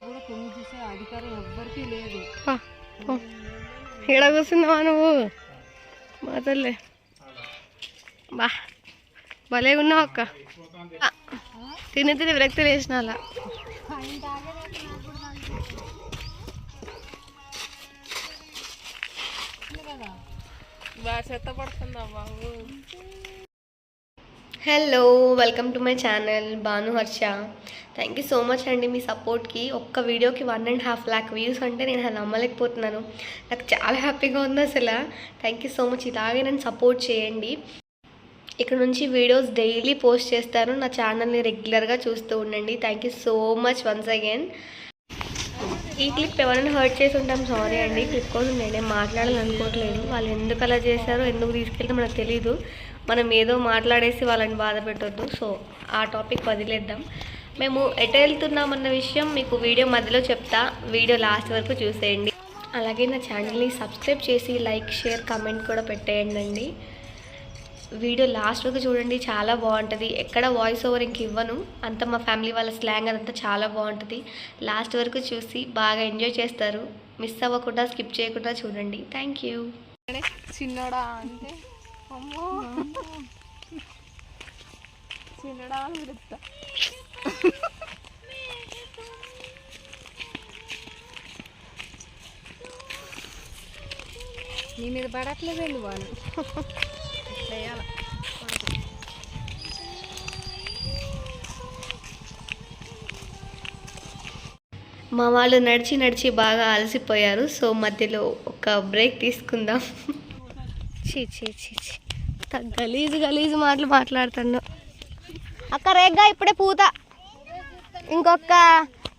ఎక్కడ కూర్చున్నావా నువ్వు మా తల్లి బా భలే ఉన్నావు అక్క తిని తిని విరక్తి వేసిన అలా hello welcome to my channel Bhanu Harsha. Thank you so much అండి మీ సపోర్ట్కి. ఒక్క వీడియోకి 1.5 lakh వ్యూస్ అంటే నేను అసలు నమ్మలేకపోతున్నాను. నాకు చాలా హ్యాపీగా ఉంది అసలు. Thank you so much. ఇలాగే నన్ను సపోర్ట్ చేయండి. ఇక్కడ నుంచి వీడియోస్ డైలీ పోస్ట్ చేస్తాను. నా ఛానల్ని రెగ్యులర్గా చూస్తూ ఉండండి. Thank you so much once again. ఈ క్లిప్ ఎవరైనా హర్ట్ చేసి ఉంటాం సారీ అండి. క్లిప్ కోసం నేనేం మాట్లాడాలనుకోవట్లేదు. వాళ్ళు ఎందుకు అలా చేశారో ఎందుకు తీసుకెళ్తే మనకు తెలీదు. మనం ఏదో మాట్లాడేసి వాళ్ళని బాధ పెట్టొద్దు. సో ఆ టాపిక్ వదిలేద్దాం. మేము ఎటు వెళ్తున్నామన్న విషయం మీకు వీడియో మధ్యలో చెప్తా. వీడియో లాస్ట్ వరకు చూసేయండి. అలాగే నా ఛానల్ని సబ్స్క్రైబ్ చేసి లైక్ షేర్ కామెంట్ కూడా పెట్టేయండి. వీడియో లాస్ట్ వరకు చూడండి, చాలా బాగుంటుంది. ఎక్కడ వాయిస్ ఓవర్ ఇంక ఇవ్వను. అంతా మా ఫ్యామిలీ వాళ్ళ స్లాంగ్ అదంతా చాలా బాగుంటుంది. లాస్ట్ వరకు చూసి బాగా ఎంజాయ్ చేస్తారు. మిస్ అవ్వకుండా స్కిప్ చేయకుండా చూడండి. Thank you. చిన్నడా అంటే చిన్నడా విడుతా నీ మీద పడట్లేదండి వాళ్ళు చేయాలి. మా వాళ్ళు నడిచి నడిచి బాగా అలసిపోయారు. సో మధ్యలో ఒక బ్రేక్ తీసుకుందాం. చీ చీ చీ చీ గలీజు గలీజు మాటలు మాట్లాడుతాను. అక్క రేగ్గా ఇప్పుడే పూత, ఇంకొక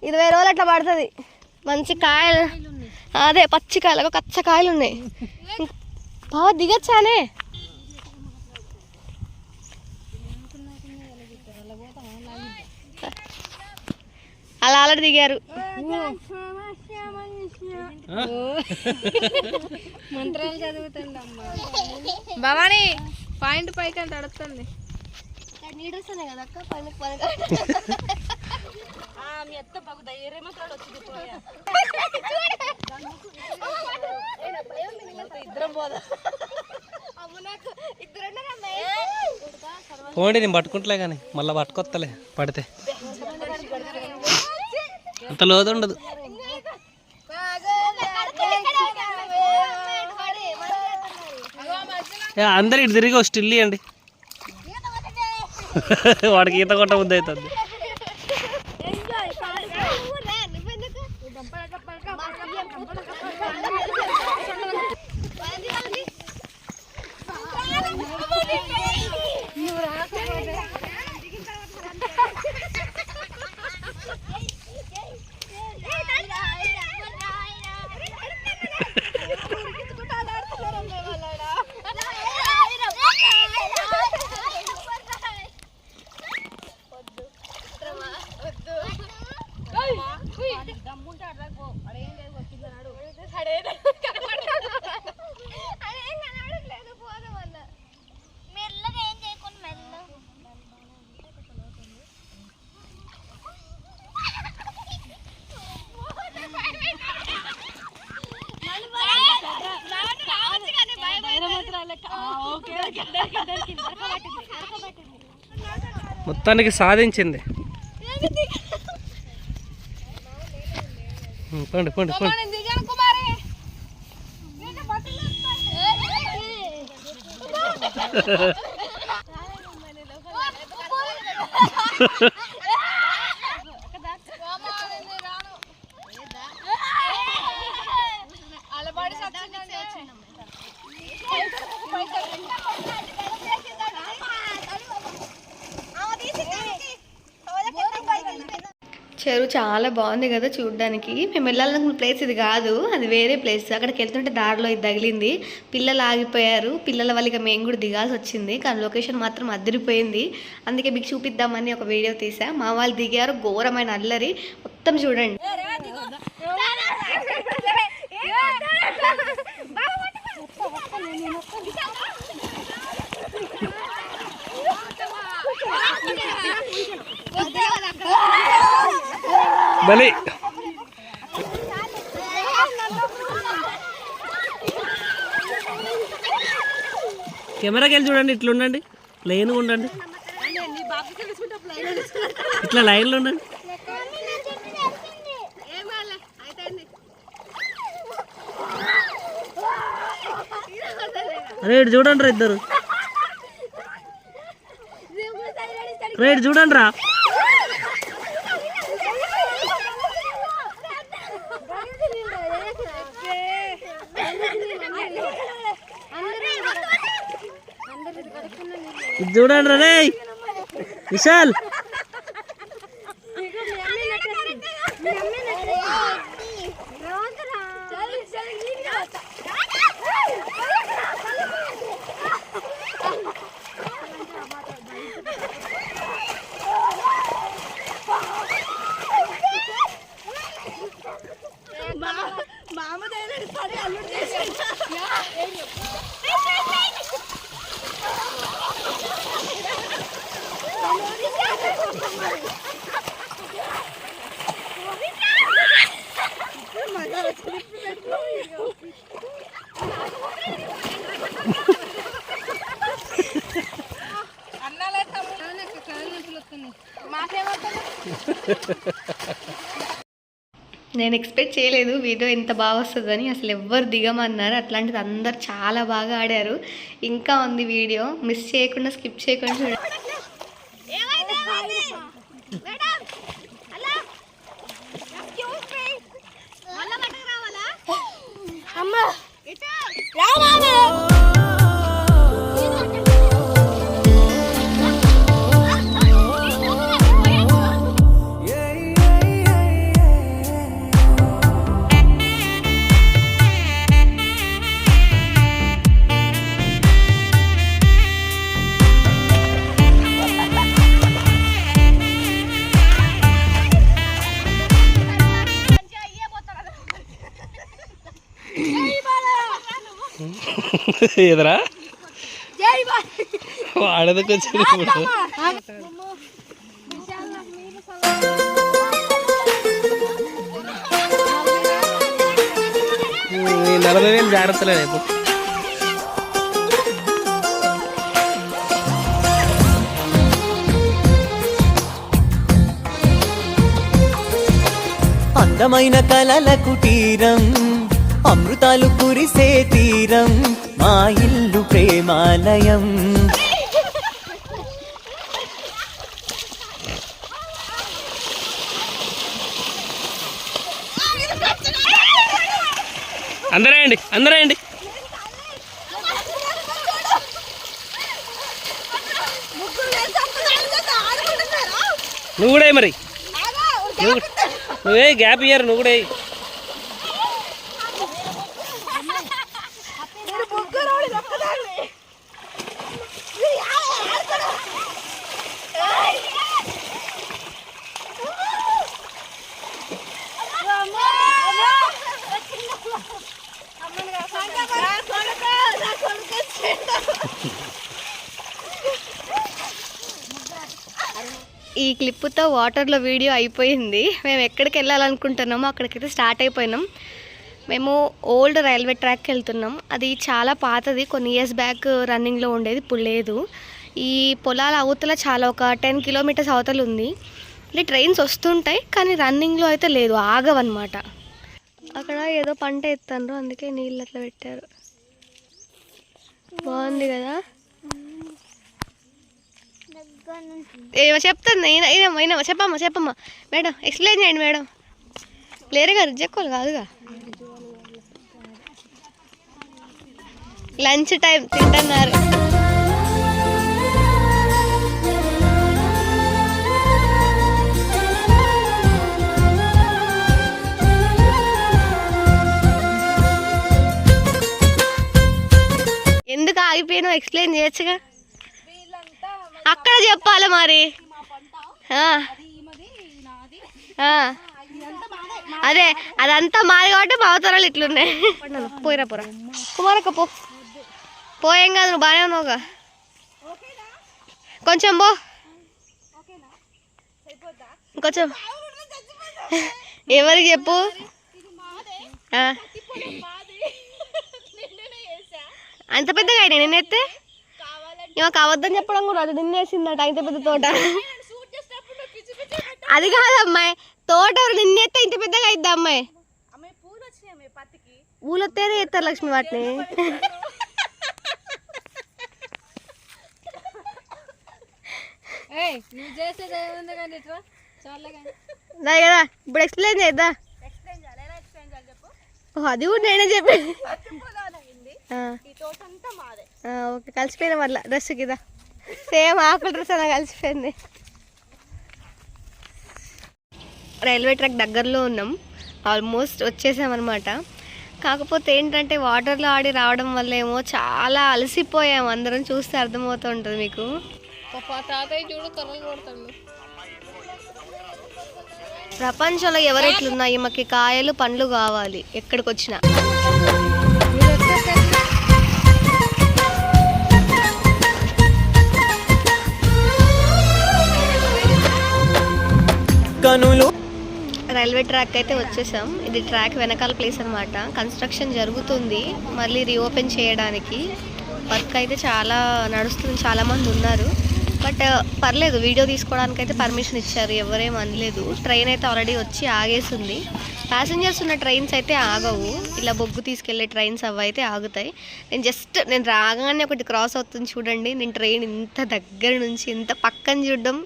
20 రోజులు అట్లా పడుతుంది. మంచి కాయలు, అదే పచ్చి కాయలు, కచ్చ కాయలు ఉన్నాయి. బాగా దిగచ్చానే. అలా అలా దిగారు. మంత్రాలు చదువుతుంది అమ్మ భవానీ. పాయింట్ పైకి అంటే అడుగుతుంది. నీడర్స్ అనే కదా అక్క మీ అత్త బాగు ధైర్యం ఇద్దరం పోదా. పోండి, నేను పట్టుకుంటలే కానీ మళ్ళీ పట్టుకొత్తలే పడితే. అంత లోతు ఉండదు. అందరు ఇటు తిరిగి స్టిల్ ఇవ్వండి. వాడికి ఈత కొట్ట బుద్ధి అవుతుంది. మొత్తానికి సాధించింది. పండి పండి పండి. చెరువు చాలా బాగుంది కదా చూడడానికి. మేము వెళ్ళాలనుకున్న ప్లేస్ ఇది కాదు, అది వేరే ప్లేస్. అక్కడికి వెళ్తుంటే దారిలో ఇది తగిలింది. పిల్లలు ఆగిపోయారు. పిల్లల వల్ల మేము కూడా దిగాల్సి వచ్చింది. కానీ లొకేషన్ మాత్రం అదిరిపోయింది. అందుకే మీకు చూపిద్దామని ఒక వీడియో తీసా. మా వాళ్ళు దిగారు, ఘోరమైన అల్లరి. మొత్తం చూడండి. బలి కెమెరాకి వెళ్ళి చూడండి, ఇట్లా ఉండండి, లైన్గా ఉండండి, ఇట్లా లైన్లో ఉండండి. అరే ఇటు చూడండి రా ఇద్దరు, రే ఇటు చూడండి రా. ఇది చూడండి రా రే విశాల్. నేను ఎక్స్పెక్ట్ చేయలేదు వీడియో ఎంత బాగా వస్తుందని. అసలు ఎవ్వరు దిగమన్నారు, అట్లాంటిది అందరు చాలా బాగా ఆడారు. ఇంకా ఉంది వీడియో, మిస్ చేయకుండా స్కిప్ చేయకుండా చూడండి. ఎదరా వాడదకు వచ్చింది. 40,000 జాగ్రత్తలే రేపు. అందమైన కలల కుటీరం, అమృతాలు కురిసే తీరం, మా ఇల్లు ప్రేమాలయం. అందరేయండి, అందరేయండి. నువ్వు కూడా మరి, నువ్వే గ్యాప్ ఇయ్యారు, నువ్వు కూడా ఈ క్లిప్తో వాటర్లో వీడియో అయిపోయింది. మేము ఎక్కడికి వెళ్ళాలనుకుంటున్నామో అక్కడికైతే స్టార్ట్ అయిపోయినాం. మేము ఓల్డ్ రైల్వే ట్రాక్కి వెళ్తున్నాం. అది చాలా పాతది, కొన్ని ఇయర్స్ బ్యాక్ రన్నింగ్లో ఉండేది, ఇప్పుడు లేదు. ఈ పొలాల అవతల చాలా ఒక 10 కిలోమీటర్స్ అవతల ఉంది. అంటే ట్రైన్స్ వస్తుంటాయి కానీ రన్నింగ్లో అయితే లేదు, ఆగవన్నమాట. అక్కడ ఏదో పంట ఎత్తారు, అందుకే నీళ్ళు అట్లా పెట్టారు. బాగుంది కదా. ఏమో చెప్తాను, అయినా చెప్పమ్మా మేడం, ఎక్స్ప్లెయిన్ చేయండి మేడం. లేరుగా రిజెక్కోలు కాదుగా. లంచ్ టైం తింటున్నారు. ఎందుకు ఆగిపోయాను ఎక్స్ప్లెయిన్ చేయొచ్చుగా. అక్కడ చెప్పాలి మరి. అదే అదంతా మాది కాబట్టి మా అవతరాలు ఇట్లున్నాయి. పోయిరా కుమారక్క పోయేం కాదు, నువ్వు బాగానే ఉన్నావుగా. కొంచెం ఇంకొంచెం ఎవరికి చెప్పు. అంత పెద్దగా అయినా నేను ఎత్తే ఇవాళ అబద్ధం చెప్పడం కూడా అది నిన్నేసిందట ఇంత పెద్ద తోట. అది కాదు అమ్మాయి, తోట నిన్నేస్తే ఇంత పెద్దగా అయిద్దా అమ్మాయి? పూలు వస్తేనే ఎత్తారు లక్ష్మి వాటిని. కదా ఇప్పుడు ఎక్స్ప్లెయిన్ చేద్దా? అది కూడా నేనే చెప్పాను. ఓకే కలిసిపోయినా మళ్ళీ డ్రెస్ కిదా సేమ్ ఆకుల డ్రెస్ అలా కలిసిపోయింది. రైల్వే ట్రాక్ దగ్గరలో ఉన్నాం, ఆల్మోస్ట్ వచ్చేసామన్నమాట. కాకపోతే ఏంటంటే వాటర్లో ఆడి రావడం వల్ల ఏమో చాలా అలసిపోయాము అందరం. చూస్తే అర్థమవుతూ ఉంటుంది మీకు. ప్రపంచంలో ఎవరెట్లున్నా ఈమెకి కాయలు పండ్లు కావాలి ఎక్కడికి వచ్చినా. రైల్వే ట్రాక్ అయితే వచ్చేసాం. ఇది ట్రాక్ వెనకాల ప్లేస్ అనమాట. కన్స్ట్రక్షన్ జరుగుతుంది, మళ్ళీ రీఓపెన్ చేయడానికి. వర్క్ అయితే చాలా నడుస్తుంది, చాలామంది ఉన్నారు. బట్ పర్లేదు, వీడియో తీసుకోవడానికి అయితే పర్మిషన్ ఇచ్చారు, ఎవరేం అనలేదు. ట్రైన్ అయితే ఆల్రెడీ వచ్చి ఆగేసింది. ప్యాసింజర్స్ ఉన్న ట్రైన్స్ అయితే ఆగవు, ఇలా బొగ్గు తీసుకెళ్లే ట్రైన్స్ అవి అయితే ఆగుతాయి. నేను రాగానే ఒకటి క్రాస్ అవుతుంది చూడండి. నేను ట్రైన్ ఇంత దగ్గర నుంచి ఇంత పక్కన చూడడం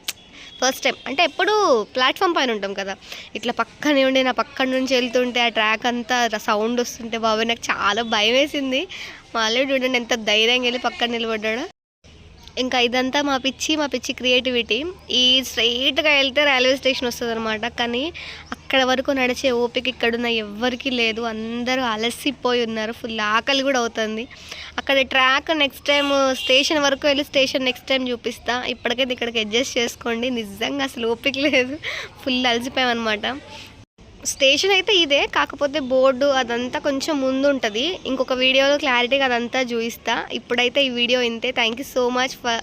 ఫస్ట్ టైం. అంటే ఎప్పుడు ప్లాట్ఫామ్ పైన ఉంటాం కదా, ఇట్లా పక్కనే ఉండి నా పక్కన నుంచి వెళ్తుంటే ఆ ట్రాక్ అంతా సౌండ్ వస్తుంటే బాబాయ్ నాకు చాలా భయం వేసింది. మళ్ళీ చూడండి ఎంత ధైర్యంగా వెళ్ళి పక్కన నిలబడ్డాడు. ఇంకా ఇదంతా మా పిచ్చి క్రియేటివిటీ. ఈ స్ట్రైట్గా వెళ్తే రైల్వే స్టేషన్ వస్తుంది అనమాట. కానీ అక్కడ వరకు నడిచే ఓపిక ఇక్కడున్న ఎవ్వరికీ లేదు, అందరూ అలసిపోయి ఉన్నారు. ఫుల్ ఆకలి కూడా అవుతుంది. అక్కడ ట్రాక్ నెక్స్ట్ టైం స్టేషన్ వరకు వెళ్ళి స్టేషన్ నెక్స్ట్ టైం చూపిస్తా. ఇప్పటికైతే ఇక్కడికి అడ్జస్ట్ చేసుకోండి. నిజంగా అసలు ఓపిక లేదు, ఫుల్ అలసిపోయామన్నమాట. స్టేషన్ అయితే ఇదే, కాకపోతే బోర్డు అదంతా కొంచెం ముందు ఉంటుంది. ఇంకొక వీడియోలో క్లారిటీగా అదంతా చూపిస్తా. ఇప్పుడైతే ఈ వీడియో ఇంతే. Thank you so much for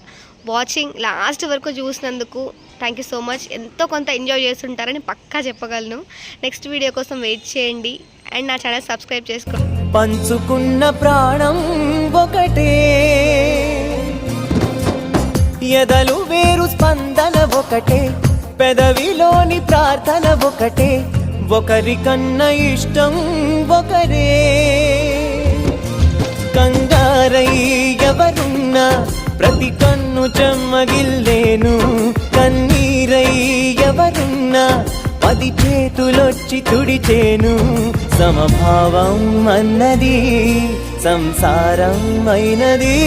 watching. Last వరకు చూసినందుకు థ్యాంక్ యూ సో మచ్. ఎంతో కొంత ఎంజాయ్ చేస్తుంటారని పక్కా చెప్పగలను. నెక్స్ట్ వీడియో కోసం వెయిట్ చేయండి అండ్ నా ఛానల్ సబ్స్క్రైబ్ చేసుకోండి. పంచుకున్న ప్రాణం ఒకటే, ఎదలు వేరు స్పందన ఒకటే, పెదవిలోని ప్రార్థన ఒకటే, ఒకరికన్నా ఇష్టం ఒకరే. కంగారై ఎవరున్నా ప్రతి కన్ను చెమ్మగిల్లేను, కన్నీరై ఎవరున్నా 10 చేతులొచ్చి తుడిచేను. సమభావం అన్నది సంసారం అయినది,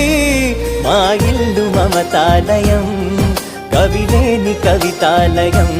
మా ఇల్లు మమతాలయం, కవిలేని కవితాలయం.